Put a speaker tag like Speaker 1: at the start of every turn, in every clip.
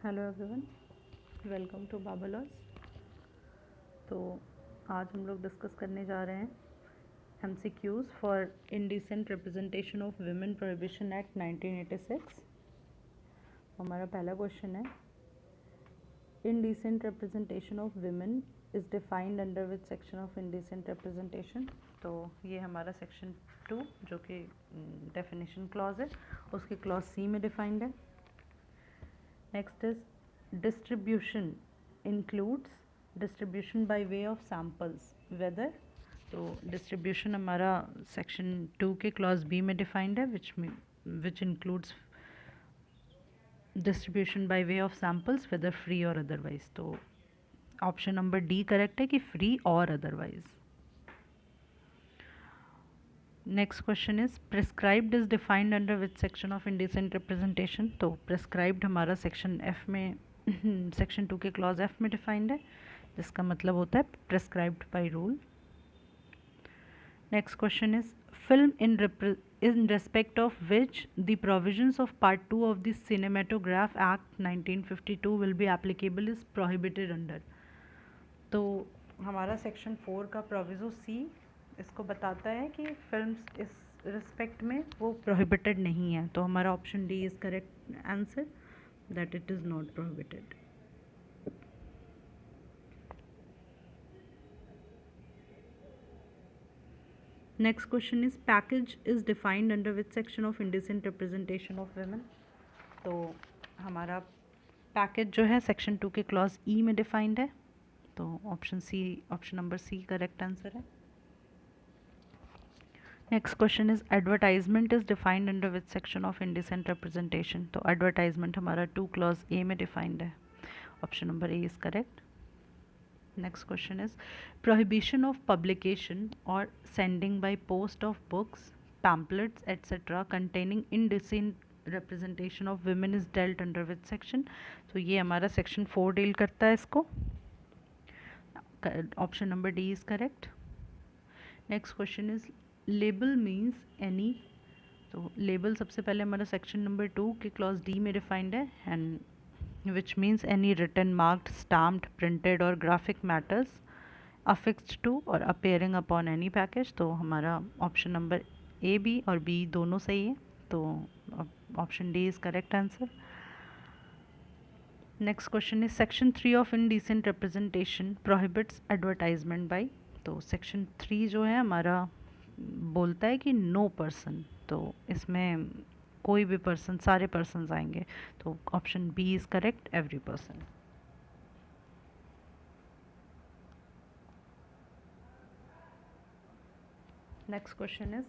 Speaker 1: Hello everyone, welcome to बाबलॉज। तो आज हम लोग डिस्कस करने जा रहे हैं MCQs for indecent representation of women prohibition act 1986। हमारा पहला क्वेश्चन है, indecent representation of women is defined under which section of indecent representation. तो ये हमारा सेक्शन 2 जो कि डेफिनेशन क्लॉज है, उसकी क्लॉज सी में डिफाइंड है। Next is distribution includes distribution by way of samples whether, तो distribution हमारा section 2 के clause B में defined है which includes distribution by way of samples whether free or otherwise। तो option number D correct है कि free or otherwise। Next question is prescribed is defined under which section of indecent representation. तो prescribed हमारा section F में section 2 के clause F में defined है, जिसका मतलब होता है prescribed by rule. Next question is film in respect of which the provisions of part 2 of the cinematograph act 1952 will be applicable is prohibited under. तो हमारा सेक्शन 4 का प्रोविजो सी इसको बताता है कि फिल्म्स इस रिस्पेक्ट में वो प्रोहिबिटेड नहीं है। तो हमारा option D is correct answer, that it is not prohibited. Next question is package is defined under which section of indecent representation of women. तो हमारा पैकेज जो है सेक्शन 2 के क्लॉज ई में डिफाइंड है। तो option number C correct answer है। Next question is advertisement is defined under which section of indecent representation. तो एडवर्टाइजमेंट हमारा 2 क्लॉज ए में डिफाइंड है। Option number A is correct. Next question is prohibition of publication और sending by post of books, pamphlets etcetera containing indecent representation of women is dealt under which section. तो ये हमारा section 4 deal करता है इसको। Option number D is correct. Next question is label means any. तो label सबसे पहले हमारा सेक्शन नंबर 2 के क्लॉज डी में डिफाइंड है, and which means any written, marked, stamped, printed or graphic matters affixed to or appearing upon any package. तो हमारा option number A B और बी दोनों सही है, तो option D is correct answer. Next question is section 3 of indecent representation prohibits advertisement bye. तो section 3 जो है हमारा बोलता है कि नो पर्सन, तो इसमें कोई भी पर्सन, सारे पर्सन्स आएंगे। तो option B is correct, every person. Next question is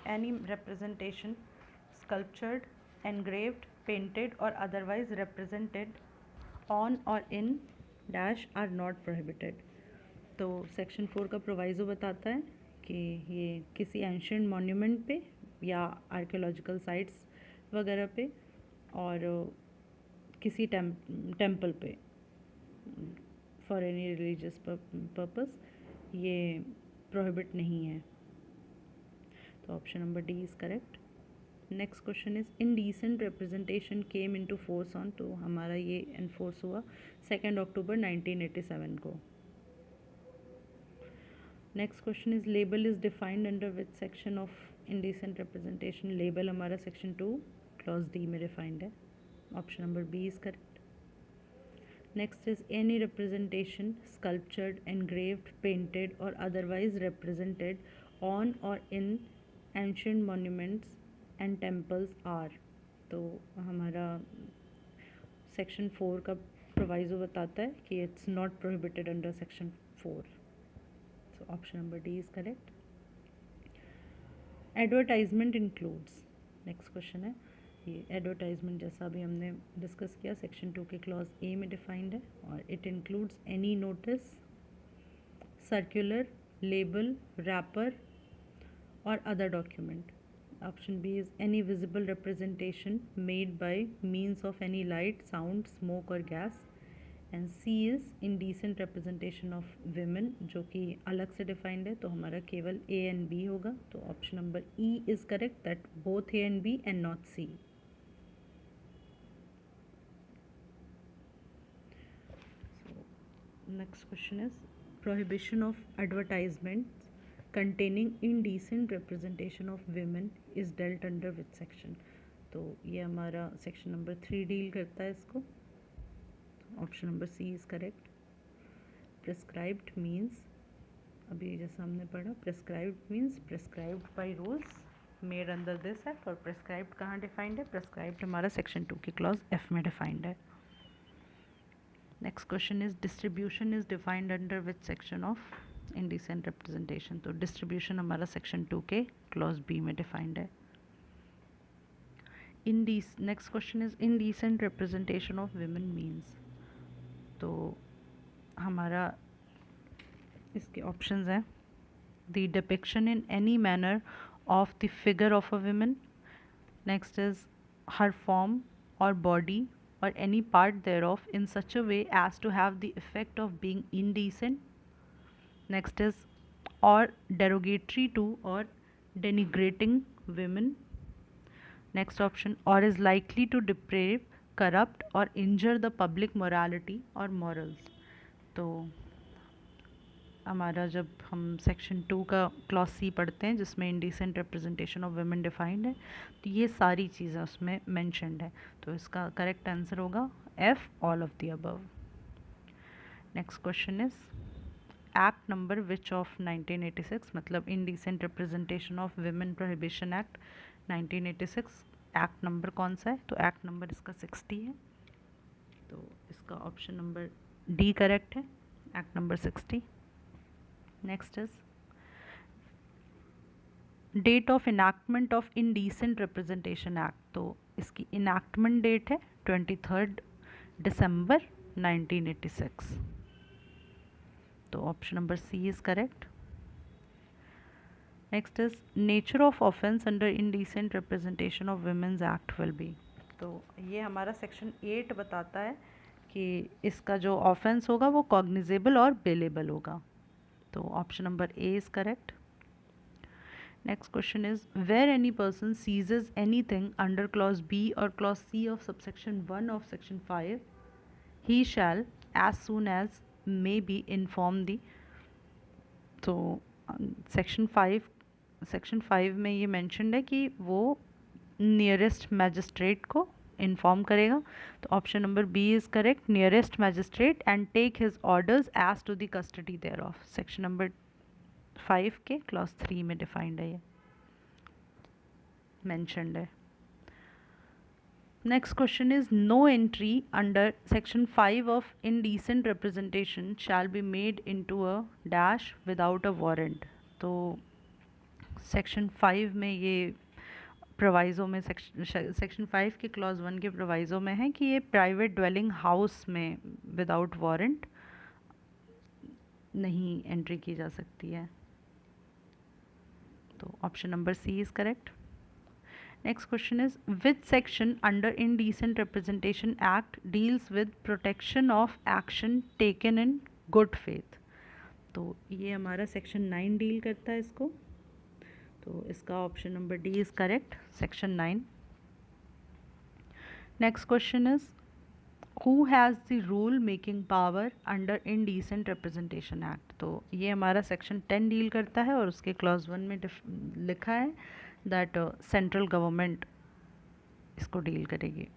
Speaker 1: any representation sculptured, engraved, painted or otherwise represented on or in dash are not prohibited. तो सेक्शन 4 का प्रोवाइजो बताता है कि ये किसी एंशियंट मॉन्यूमेंट पे या आर्कियोलॉजिकल साइट्स वगैरह पे और किसी टेम्पल पे फॉर एनी रिलीजियस पर्पस ये प्रोहिबिट नहीं है। तो option number D is correct. Next question is indecent representation came into force on. तो हमारा ये एनफोर्स हुआ 2 अक्टूबर 1987 को। Next question is label is defined under which section of indecent representation. Label हमारा सेक्शन 2 क्लॉज डी में defined है। Option number B is correct. Next is any representation sculptured, engraved, painted or otherwise represented on or in ancient monuments and temples are. तो हमारा section 4 का proviso बताता है कि it's not prohibited under section 4। So option number D is correct. Advertisement includes, next question है, ये advertisement जैसा भी हमने डिस्कस किया सेक्शन 2 के क्लॉज ए में डिफाइंड है, और it includes any notice, circular, label, wrapper or other document. Option B is any visible representation made by means of any light, sound, smoke or gas. And C is indecent representation of women, जो कि अलग से defined है, तो हमारा केवल ए and B होगा। तो option number E is correct, that both A and B and not C. next question is prohibition of advertisements containing indecent representation of women is dealt under which section? तो ये हमारा section number 3 deal करता है इसको. Option number C is correct. Prescribed means, अभी जैसा हमने पढ़ा, prescribed means prescribed by rules made under this act. और प्रिस्क्राइब्ड कहाँ डिफाइंड है? प्रिस्क्राइब्ड हमारा सेक्शन 2 की क्लॉज एफ में डिफाइंड है. Next question is distribution is defined under which section of indecent representation? तो डिस्ट्रीब्यूशन हमारा सेक्शन 2 के क्लॉज बी में डिफाइंड है. Next question is indecent representation of women means. तो हमारा इसके ऑप्शंस हैं the depiction in any manner of the figure of a women. Next is her form और body or any part thereof in such a way as to have the effect of being indecent. Next is or derogatory to or denigrating women. Next option, or is likely to deprave, corrupt or injure the public morality or morals. तो हमारा जब हम section 2 का clause C पढ़ते हैं जिसमें indecent representation of women defined है, तो ये सारी चीज़ें उसमें मेंशन्ड है. तो इसका करेक्ट आंसर होगा F, all of the above. Next question is act number which of 1986, मतलब indecent representation of women prohibition act 1986, act number कौन सा है? तो एक्ट नंबर इसका 60 है. तो इसका ऑप्शन नंबर डी करेक्ट है, act number 60. Next is date of enactment of indecent representation act. तो इसकी इनैक्टमेंट डेट है 23 दिसंबर 1986. तो option number C is correct. Next is nature of offence under indecent representation of women's act will be. तो ये हमारा section 8 बताता है कि इसका जो ऑफेंस होगा वो कॉग्निजेबल और बेलेबल होगा. तो option number A is correct. Next question is where any person seizes anything under clause B or clause C of subsection 1 of section 5 he shall as soon as may be inform the. तो section 5 में ये mentioned है कि वो nearest magistrate को inform करेगा. तो option number B is correct, nearest magistrate and take his orders as to the custody thereof. Section number 5 के क्लॉज 3 में डिफाइंड है, ये मैंशनड है. Next question is no entry under section 5 of indecent representation shall be made into a dash without a warrant. तो section 5 में ये प्रोवाइज़ो में section 5 के क्लॉज 1 के प्रोवाइज़ो में है कि ये प्राइवेट ड्वेलिंग हाउस में विदाउट वारंट नहीं एंट्री की जा सकती है. तो option number C is correct. Next question is which section under indecent representation act deals with protection of action taken in good faith. तो ये हमारा सेक्शन 9 डील करता है इसको. तो इसका option number D is correct, section 9. Next question is who has the rule making power under indecent representation act. तो ये हमारा सेक्शन 10 डील करता है और उसके क्लॉज 1 में लिखा है दैट सेंट्रल गवर्नमेंट इसको डील करेगी.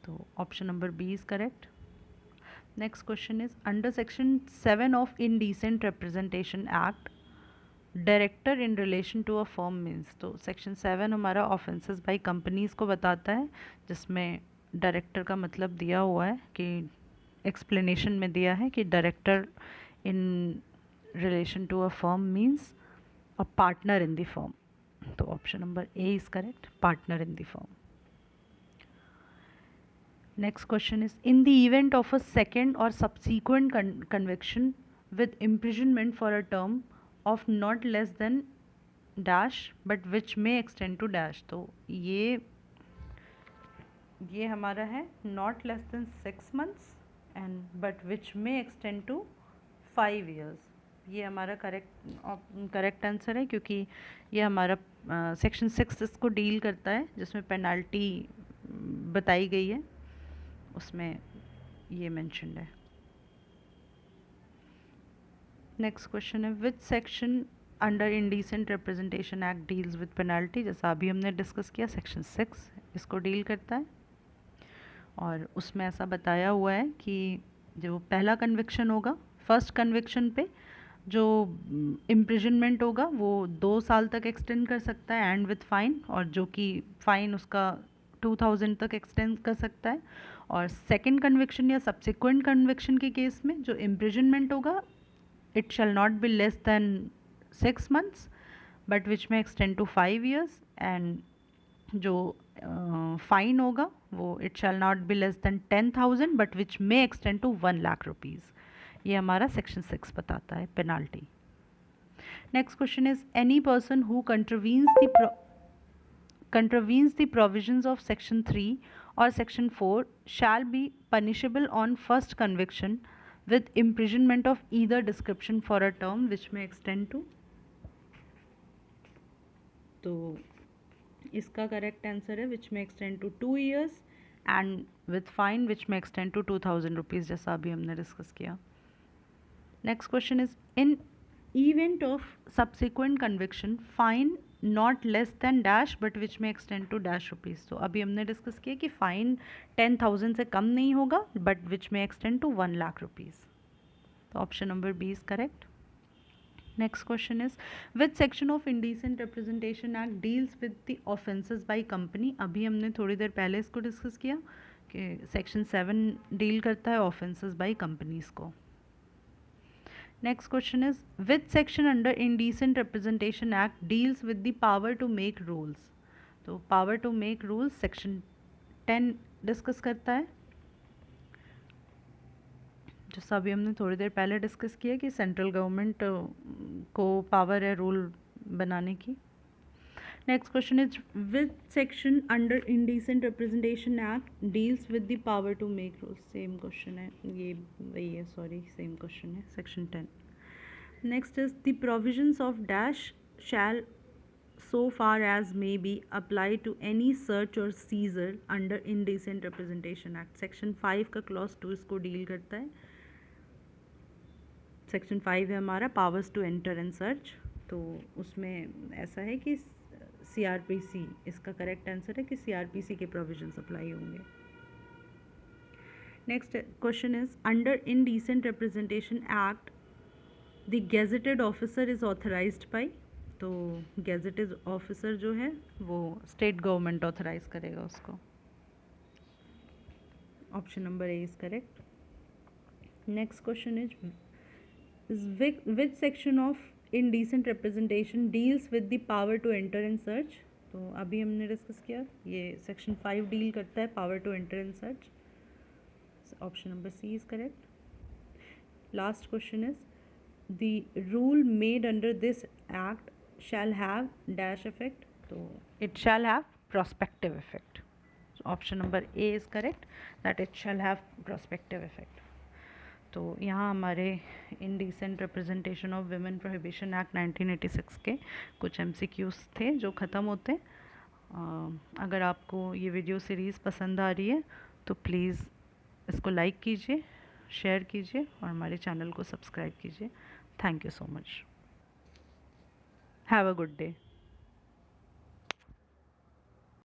Speaker 1: तो option number B is correct. Next question is under section 7 of indecent representation act director in relation to a firm means. तो सेक्शन 7 हमारा ऑफेंसेस बाय कंपनीज़ को बताता है, जिसमें डायरेक्टर का मतलब दिया हुआ है कि एक्सप्लेनेशन में दिया है कि director in relation to a firm means a partner in the firm. तो option number A is correct, partner in the firm. Next question is in the event of a second or subsequent conviction with imprisonment for a term of not less than dash but which may extend to dash. तो ये हमारा है not less than 6 months and but which may extend to 5 years. ये हमारा correct answer है क्योंकि ये हमारा सेक्शन 6 इसको डील करता है जिसमें पेनल्टी बताई गई है, उसमें ये मेंशन्ड है. नेक्स्ट क्वेश्चन है विच section under indecent representation act deals with penalty, जैसा अभी हमने डिस्कस किया सेक्शन 6 इसको डील करता है। और उसमें ऐसा बताया हुआ है कि जो पहला कन्विक्शन होगा, फर्स्ट कन्विक्शन पे जो इम्प्रिजनमेंट होगा वो 2 साल तक एक्सटेंड कर सकता है एंड विथ फाइन, और जो कि फ़ाइन उसका 2000 तक एक्सटेंड कर सकता है। और सेकंड कन्विक्शन या सब्सिक्वेंट कन्विक्शन के केस में जो इम्प्रिजनमेंट होगा it shall not be less than 6 months but which may extend to 5 years, and जो फाइन होगा वो it shall not be less than 10,000 but which may extend to 1,00,000 rupees. ये हमारा section 6 बताता है penalty. Next question is any person who contravenes the provisions of section 3 or section 4 shall be punishable on first conviction with imprisonment of either description for a term which may extend to, तो इसका correct answer है which may extend to 2 years and with fine which may extend to 2,000 rupees, जैसा अभी हमने discuss किया। Next question is in event of subsequent conviction fine not less than dash but which may extend to dash rupees, तो अभी हमने discuss किया कि fine 10,000 से कम नहीं होगा but which may extend to 1,00,000 rupees, तो option number B is correct. Next question is which section of Indecent Representation Act deals with the offences by company, अभी हमने थोड़ी देर पहले इसको डिस्कस किया कि सेक्शन 7 डील करता है ऑफेंसेस बाय कंपनीज को। Next question is which section under indecent representation act deals with the power to make rules, तो power to make rules section 10 discuss करता है, जैसा अभी हमने थोड़ी देर पहले डिस्कस किया कि सेंट्रल गवर्नमेंट को पावर है रूल बनाने की। Next question is which section under indecent representation act deals with the power to make rules, same question है, ये वही है, सॉरी सेम क्वेश्चन है, section 10। Next is the provisions of dash shall so far as may be apply to any search or seizure under indecent representation act, section 5 का clause 2 इसको deal करता है। Section 5 है हमारा powers to enter and search, तो उसमें ऐसा है कि सीआरपीसी, इसका करेक्ट आंसर है कि सीआरपीसी के प्रोविजंस अप्लाई होंगे। Next question is under indecent representation act the gazetted officer is authorised bye, तो गेजेटेड ऑफिसर जो है वो स्टेट गवर्नमेंट ऑथराइज करेगा उसको, option number A is correct. Next question is which section of indecent representation deals with the power to enter and search, तो अभी हमने discuss किया ये सेक्शन 5 डील करता है power to enter and search, option number C is correct. Last question is the rule made under this act shall have dash effect, तो it shall have prospective effect, option number A is correct that it shall have prospective effect. तो यहाँ हमारे indecent representation of women prohibition act 1986 के कुछ MCQs थे जो ख़त्म होते। अगर आपको ये वीडियो सीरीज़ पसंद आ रही है तो प्लीज़ इसको लाइक कीजिए, शेयर कीजिए और हमारे चैनल को सब्सक्राइब कीजिए। Thank you so much, have a good day.